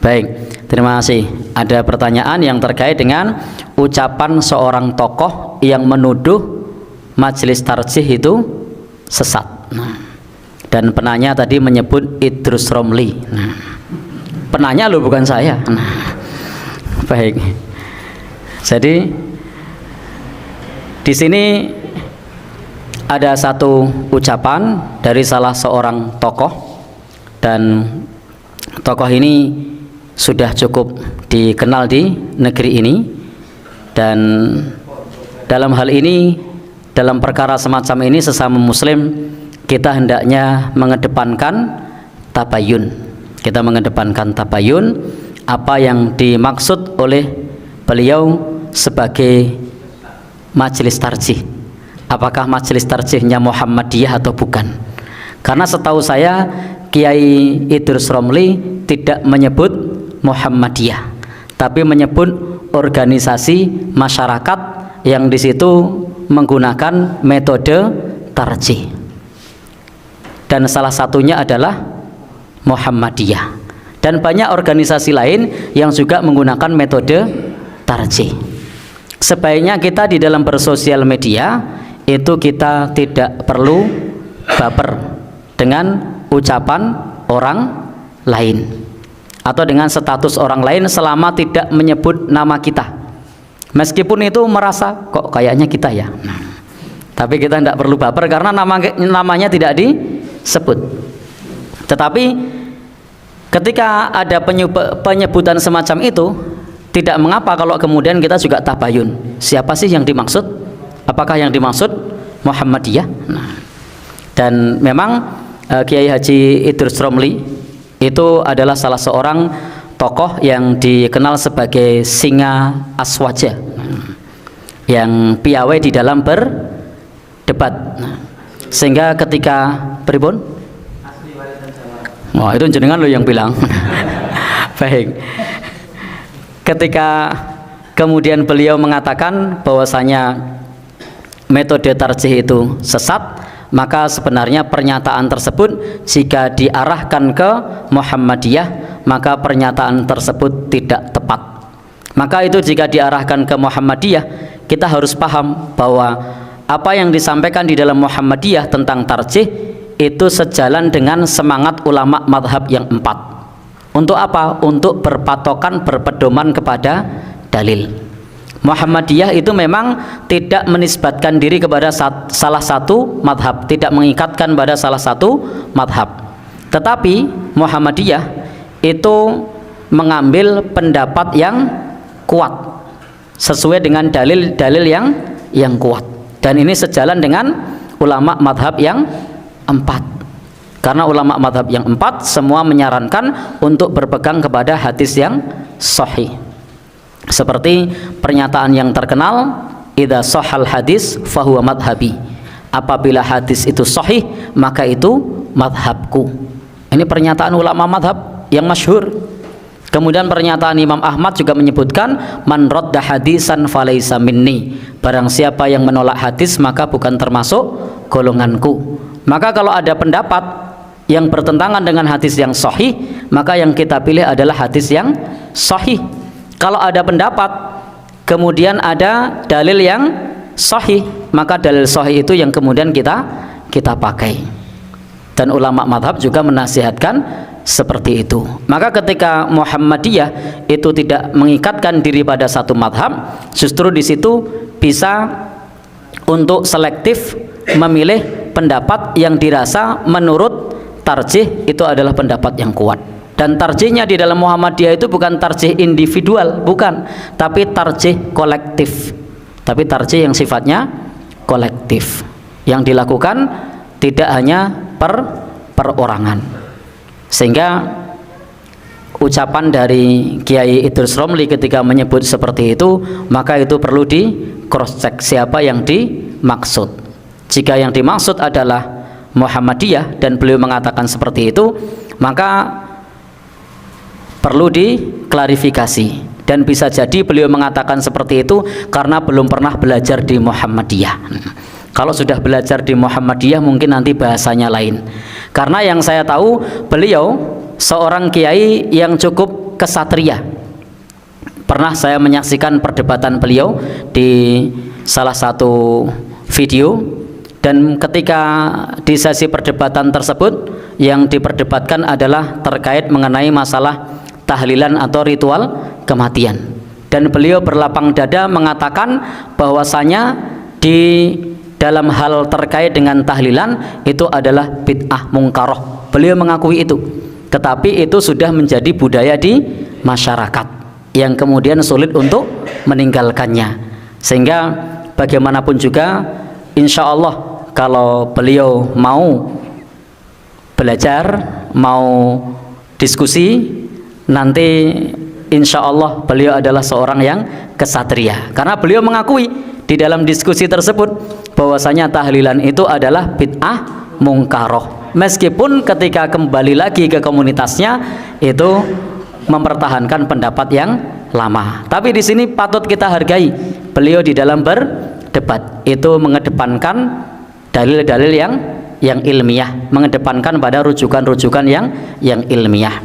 Baik, terima kasih. Ada pertanyaan yang terkait dengan ucapan seorang tokoh yang menuduh majelis tarjih itu sesat. Dan penanya tadi menyebut Idrus Romli. Penanya loh, bukan saya. Baik. Jadi di sini ada satu ucapan dari salah seorang tokoh, dan tokoh ini sudah cukup dikenal di negeri ini, dan dalam hal ini, dalam perkara semacam ini sesama muslim kita hendaknya mengedepankan tabayun. Kita mengedepankan tabayun, apa yang dimaksud oleh beliau sebagai majelis tarjih. Apakah majelis tarjihnya Muhammadiyah atau bukan? Karena setahu saya Kiai Idrus Romli tidak menyebut Muhammadiyah, tapi menyebut organisasi masyarakat yang di situ menggunakan metode tarjih, dan salah satunya adalah Muhammadiyah, dan banyak organisasi lain yang juga menggunakan metode tarjih. Sebaiknya kita di dalam bersosial media itu kita tidak perlu baper dengan ucapan orang lain atau dengan status orang lain selama tidak menyebut nama kita, meskipun itu merasa kok kayaknya kita ya. Tapi kita tidak perlu baper karena namanya tidak disebut. Tetapi ketika ada penyebutan semacam itu, tidak mengapa kalau kemudian kita juga tabayun, siapa sih yang dimaksud? Apakah yang dimaksud Muhammadiyah? Dan memang Kiai Haji Idrus Romli itu adalah salah seorang tokoh yang dikenal sebagai singa aswaja, yang piawai di dalam berdebat. Sehingga ketika pribun, wah itu jenengan lo yang bilang. Baik. Ketika kemudian beliau mengatakan bahwasanya metode tarjih itu sesat, maka sebenarnya pernyataan tersebut jika diarahkan ke Muhammadiyah, maka pernyataan tersebut tidak tepat. Maka itu jika diarahkan ke Muhammadiyah, kita harus paham bahwa apa yang disampaikan di dalam Muhammadiyah tentang tarjih itu sejalan dengan semangat ulama madhab yang 4. Untuk apa? Untuk berpatokan, berpedoman kepada dalil. Muhammadiyah itu memang tidak menisbatkan diri kepada salah satu madhab, tidak mengikatkan pada salah satu madhab. Tetapi Muhammadiyah itu mengambil pendapat yang kuat sesuai dengan dalil-dalil yang kuat, dan ini sejalan dengan ulama madhab yang 4. Karena ulama madhab yang 4 semua menyarankan untuk berpegang kepada hadis yang sahih. Seperti pernyataan yang terkenal, idza shahhal hadis fahuwa madhabi. Apabila hadis itu sahih, maka itu madhabku. Ini pernyataan ulama madhab yang masyhur. Kemudian pernyataan Imam Ahmad juga menyebutkan, man radda hadisan falaisa minni. Barang siapa yang menolak hadis maka bukan termasuk golonganku. Maka kalau ada pendapat yang bertentangan dengan hadis yang sahih, maka yang kita pilih adalah hadis yang sahih. Kalau ada pendapat kemudian ada dalil yang sahih, maka dalil sahih itu yang kemudian kita pakai. Dan ulama madhab juga menasihatkan seperti itu. Maka ketika Muhammadiyah itu tidak mengikatkan diri pada satu madhab, justru di situ bisa untuk selektif memilih pendapat yang dirasa menurut tarjih itu adalah pendapat yang kuat. Dan tarjihnya di dalam Muhammadiyah itu bukan tarjih individual, bukan, tapi tarjih kolektif. Tapi tarjih yang sifatnya kolektif, yang dilakukan tidak hanya perorangan. Sehingga ucapan dari Kiai Idrus Romli ketika menyebut seperti itu, maka itu perlu di cross check siapa yang dimaksud. Jika yang dimaksud adalah Muhammadiyah dan beliau mengatakan seperti itu, maka perlu diklarifikasi, dan bisa jadi beliau mengatakan seperti itu karena belum pernah belajar di Muhammadiyah. Kalau sudah belajar di Muhammadiyah mungkin nanti bahasanya lain. Karena yang saya tahu beliau seorang kiai yang cukup kesatria. Pernah saya menyaksikan perdebatan beliau di salah satu video, dan ketika di sesi perdebatan tersebut yang diperdebatkan adalah terkait mengenai masalah tahlilan atau ritual kematian, dan beliau berlapang dada mengatakan bahwasanya di dalam hal terkait dengan tahlilan itu adalah bid'ah mungkaroh. Beliau mengakui itu, tetapi itu sudah menjadi budaya di masyarakat yang kemudian sulit untuk meninggalkannya. Sehingga bagaimanapun juga, insya Allah kalau beliau mau belajar, mau diskusi, nanti insya Allah beliau adalah seorang yang kesatria, karena beliau mengakui di dalam diskusi tersebut bahwasanya tahlilan itu adalah bid'ah mungkaroh, meskipun ketika kembali lagi ke komunitasnya itu mempertahankan pendapat yang lama. Tapi di sini patut kita hargai, beliau di dalam berdebat itu mengedepankan dalil-dalil yang ilmiah, mengedepankan pada rujukan-rujukan yang ilmiah.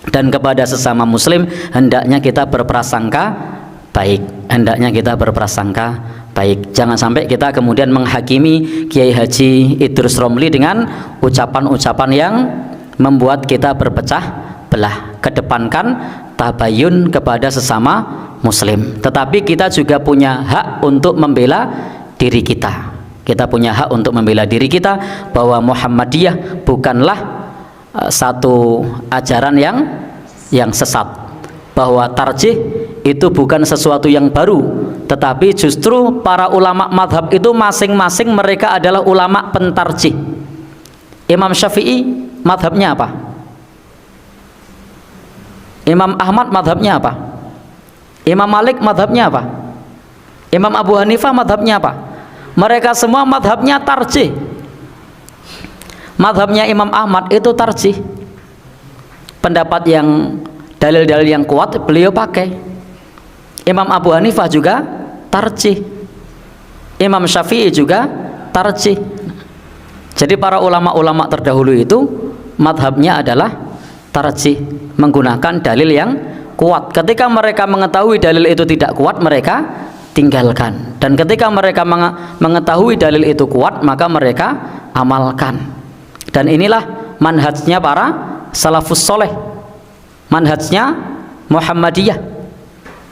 Dan kepada sesama muslim hendaknya kita berprasangka baik, hendaknya kita berprasangka baik. Jangan sampai kita kemudian menghakimi Kiai Haji Idrus Romli dengan ucapan-ucapan yang membuat kita berpecah belah. Kedepankan tabayun kepada sesama muslim, tetapi kita juga punya hak untuk membela diri kita. Kita punya hak untuk membela diri kita bahwa Muhammadiyah bukanlah satu ajaran yang sesat, bahwa tarjih itu bukan sesuatu yang baru, tetapi justru para ulama madhab itu masing-masing mereka adalah ulama pentarjih. Imam Syafi'i madhabnya apa? Imam Ahmad madhabnya apa? Imam Malik madhabnya apa? Imam Abu Hanifah madhabnya apa? Mereka semua madhabnya tarjih. Madhabnya Imam Ahmad itu tarjih, pendapat yang dalil-dalil yang kuat beliau pakai. Imam Abu Hanifah juga tarjih, Imam Syafi'i juga tarjih. Jadi para ulama-ulama terdahulu itu madhabnya adalah tarjih, menggunakan dalil yang kuat. Ketika mereka mengetahui dalil itu tidak kuat, mereka tinggalkan, dan ketika mereka mengetahui dalil itu kuat, maka mereka amalkan. Dan inilah manhajnya para salafus soleh, manhajnya Muhammadiyah,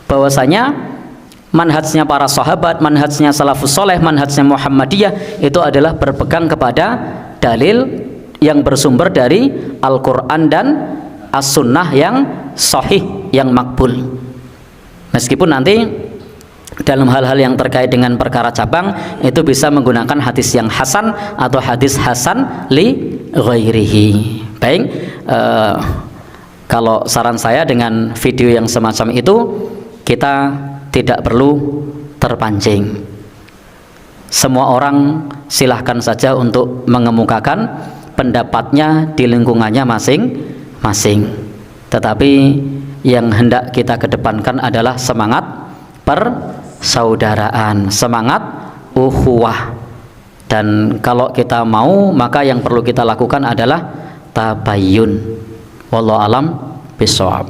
bahwasanya manhajnya para sahabat, manhajnya salafus soleh, manhajnya Muhammadiyah itu adalah berpegang kepada dalil yang bersumber dari Al-Quran dan As-Sunnah yang sahih, yang makbul. Meskipun nanti dalam hal-hal yang terkait dengan perkara cabang itu bisa menggunakan hadis yang hasan atau hadis hasan li ghairihi. Baik, kalau saran saya dengan video yang semacam itu, kita tidak perlu terpancing. Semua orang silahkan saja untuk mengemukakan pendapatnya di lingkungannya masing-masing, tetapi yang hendak kita kedepankan adalah semangat persaudaraan, semangat ukhuwah. Dan kalau kita mau, maka yang perlu kita lakukan adalah tabayyun. Wallahu alam bishawab.